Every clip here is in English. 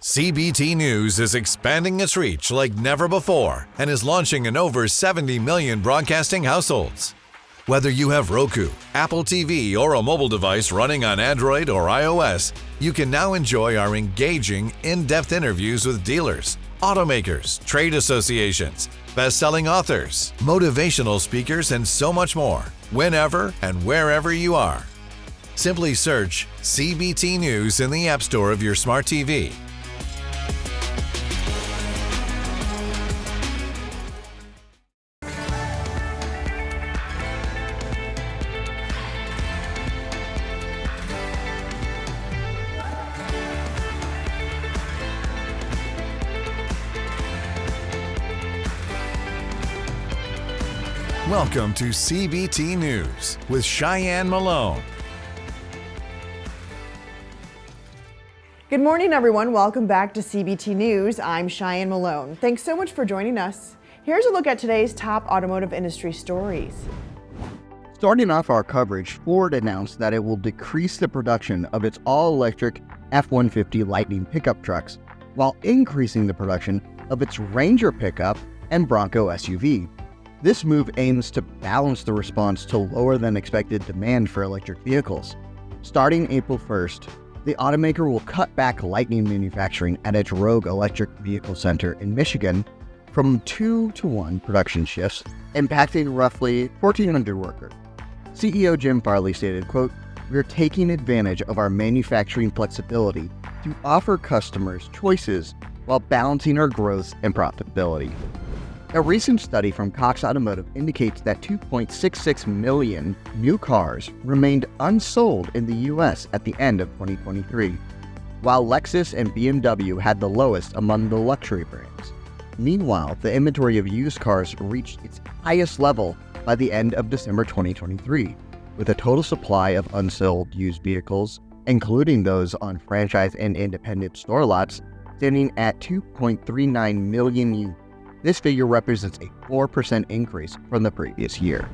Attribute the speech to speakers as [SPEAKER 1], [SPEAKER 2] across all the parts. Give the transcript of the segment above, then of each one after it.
[SPEAKER 1] CBT News is expanding its reach like never before and is launching in over 70 million broadcasting households. Whether you have Roku, Apple TV, or a mobile device running on Android or iOS, you can now enjoy our engaging, in-depth interviews with dealers, automakers, trade associations, best-selling authors, motivational speakers, and so much more, whenever and wherever you are. Simply search CBT News in the App Store of your smart TV. Welcome to CBT News with Shyann Malone.
[SPEAKER 2] Good morning, everyone. Welcome back to CBT News. I'm Shyann Malone. Thanks so much for joining us. Here's a look at today's top automotive industry stories.
[SPEAKER 3] Starting off our coverage, Ford announced that it will decrease the production of its all-electric F-150 Lightning pickup trucks, while increasing the production of its Ranger pickup and Bronco SUV. This move aims to balance the response to lower than expected demand for electric vehicles. Starting April 1st, the automaker will cut back Lightning manufacturing at its Rogue Electric Vehicle Center in Michigan from 2 to 1 production shifts, impacting roughly 1,400 workers. CEO Jim Farley stated, quote, "We're taking advantage of our manufacturing flexibility to offer customers choices while balancing our growth and profitability." A recent study from Cox Automotive indicates that 2.66 million new cars remained unsold in the U.S. at the end of 2023, while Lexus and BMW had the lowest among the luxury brands. Meanwhile, the inventory of used cars reached its highest level by the end of December 2023, with a total supply of unsold used vehicles, including those on franchise and independent store lots, standing at 2.39 million units. This figure represents a 4% increase from the previous year.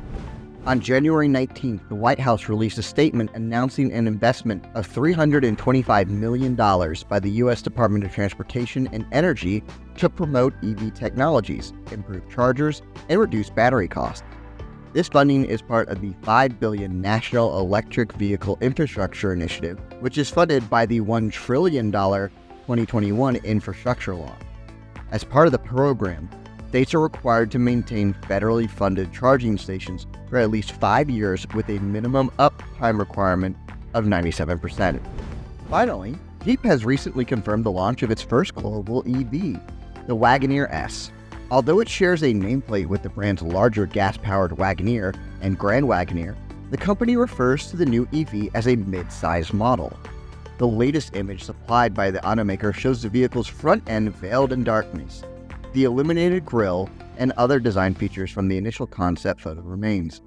[SPEAKER 3] On January 19th, the White House released a statement announcing an investment of $325 million by the U.S. Department of Transportation and Energy to promote EV technologies, improve chargers, and reduce battery costs. This funding is part of the $5 billion National Electric Vehicle Infrastructure Initiative, which is funded by the $1 trillion 2021 infrastructure law. As part of the program, states are required to maintain federally funded charging stations for at least 5 years with a minimum uptime requirement of 97%. Finally, Jeep has recently confirmed the launch of its first global EV, the Wagoneer S. Although it shares a nameplate with the brand's larger gas-powered Wagoneer and Grand Wagoneer, the company refers to the new EV as a mid-size model. The latest image supplied by the automaker shows the vehicle's front end veiled in darkness. The illuminated grille and other design features from the initial concept photo remains.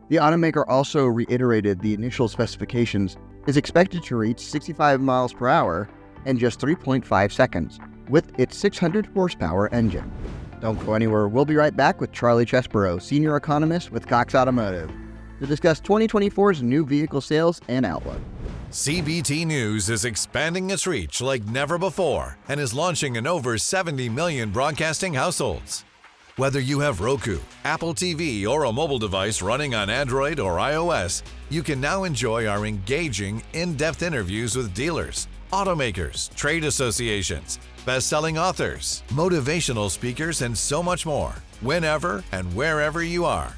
[SPEAKER 3] The automaker also reiterated the initial specifications is expected to reach 65 miles per hour in just 3.5 seconds with its 600 horsepower engine. Don't go anywhere. We'll be right back with Charlie Chesborough, senior economist with Cox Automotive, to discuss 2024's new vehicle sales and outlook.
[SPEAKER 1] CBT News is expanding its reach like never before and is launching in over 70 million broadcasting households. Whether you have Roku, Apple TV, or a mobile device running on Android or iOS, you can now enjoy our engaging, in-depth interviews with dealers, automakers, trade associations, best-selling authors, motivational speakers, and so much more, whenever and wherever you are.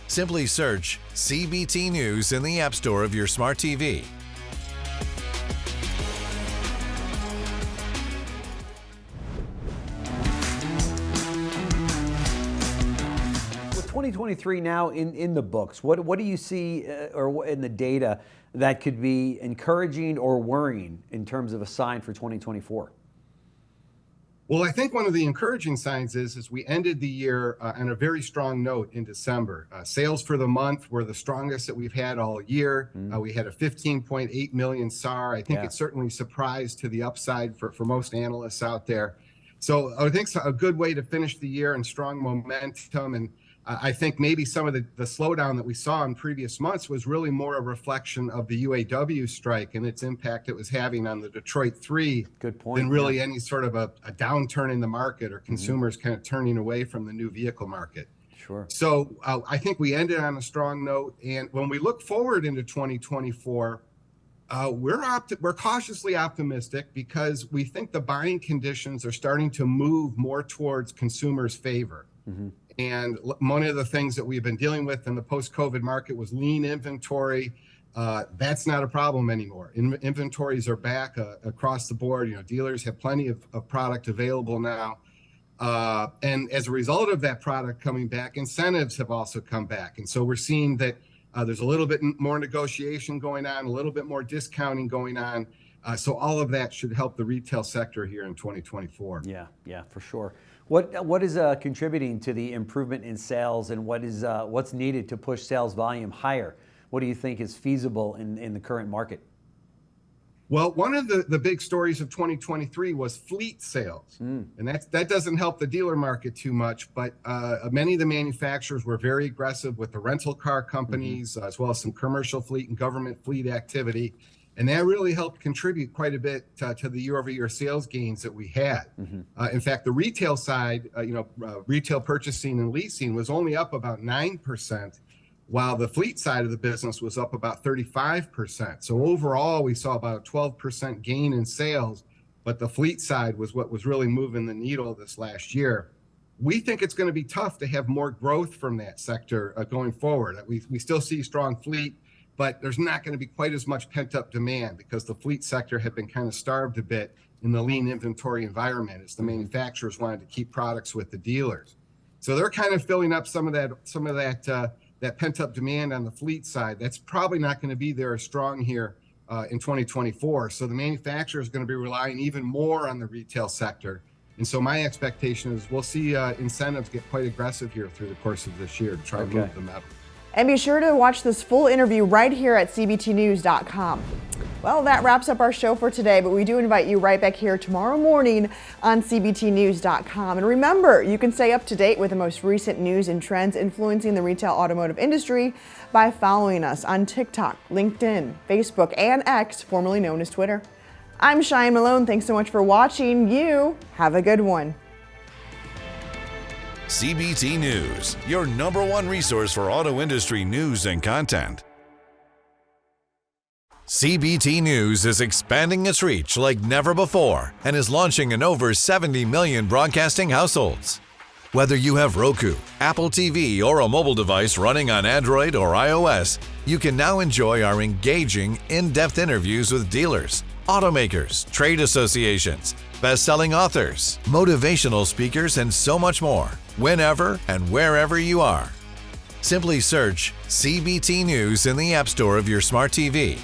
[SPEAKER 1] Simply search CBT News in the App Store of your smart TV.
[SPEAKER 4] With 2023 now in the books, what do you see or in the data that could be encouraging or worrying in terms of a sign for 2024?
[SPEAKER 5] Well, I think one of the encouraging signs is we ended the year on a very strong note in December. Sales for the month were the strongest that we've had all year. We had a 15.8 million SAR. I think it certainly surprised to the upside for most analysts out there. So I think it's a good way to finish the year and strong momentum. And I think maybe some of the slowdown that we saw in previous months was really more a reflection of the UAW strike and its impact it was having on the Detroit 3.
[SPEAKER 4] Good point.
[SPEAKER 5] Than really any sort of a downturn in the market or consumers kind of turning away from the new vehicle market.
[SPEAKER 4] Sure.
[SPEAKER 5] So I think we ended on a strong note. And when we look forward into 2024, we're cautiously optimistic because we think the buying conditions are starting to move more towards consumers' favor. And one of the things that we've been dealing with in the post-COVID market was lean inventory. That's not a problem anymore. Inventories are back across the board. Dealers have plenty of product available now. And as a result of that product coming back, incentives have also come back. And so we're seeing that there's a little bit more negotiation going on, a little bit more discounting going on. So all of that should help the retail sector here in 2024.
[SPEAKER 4] Yeah, for sure. What is contributing to the improvement in sales, and what's needed to push sales volume higher? What do you think is feasible in the current market?
[SPEAKER 5] Well, one of the big stories of 2023 was fleet sales. And that doesn't help the dealer market too much, but many of the manufacturers were very aggressive with the rental car companies, as well as some commercial fleet and government fleet activity. And that really helped contribute quite a bit to the year-over-year sales gains that we had. In fact, the retail side, retail purchasing and leasing was only up about 9%, while the fleet side of the business was up about 35%. So overall, we saw about a 12% gain in sales, but the fleet side was what was really moving the needle this last year. We think it's going to be tough to have more growth from that sector going forward. We still see strong fleet, but there's not going to be quite as much pent-up demand because the fleet sector had been kind of starved a bit in the lean inventory environment as the manufacturers wanted to keep products with the dealers. So they're kind of filling up some of that pent-up demand on the fleet side. That's probably not going to be there as strong here in 2024. So the manufacturer is going to be relying even more on the retail sector. And so my expectation is we'll see incentives get quite aggressive here through the course of this year to try to move them up.
[SPEAKER 2] And be sure to watch this full interview right here at cbtnews.com. Well, that wraps up our show for today, but we do invite you right back here tomorrow morning on cbtnews.com. And remember, you can stay up to date with the most recent news and trends influencing the retail automotive industry by following us on TikTok, LinkedIn, Facebook, and X, formerly known as Twitter. I'm Shyann Malone. Thanks so much for watching. You have a good one.
[SPEAKER 1] CBT News, your #1 resource for auto industry news and content. CBT News is expanding its reach like never before and is launching in over 70 million broadcasting households. Whether you have Roku, Apple TV, or a mobile device running on Android or iOS, you can now enjoy our engaging, in-depth interviews with dealers, automakers, trade associations, best-selling authors, motivational speakers, and so much more, whenever and wherever you are. Simply search CBT News in the App Store of your smart TV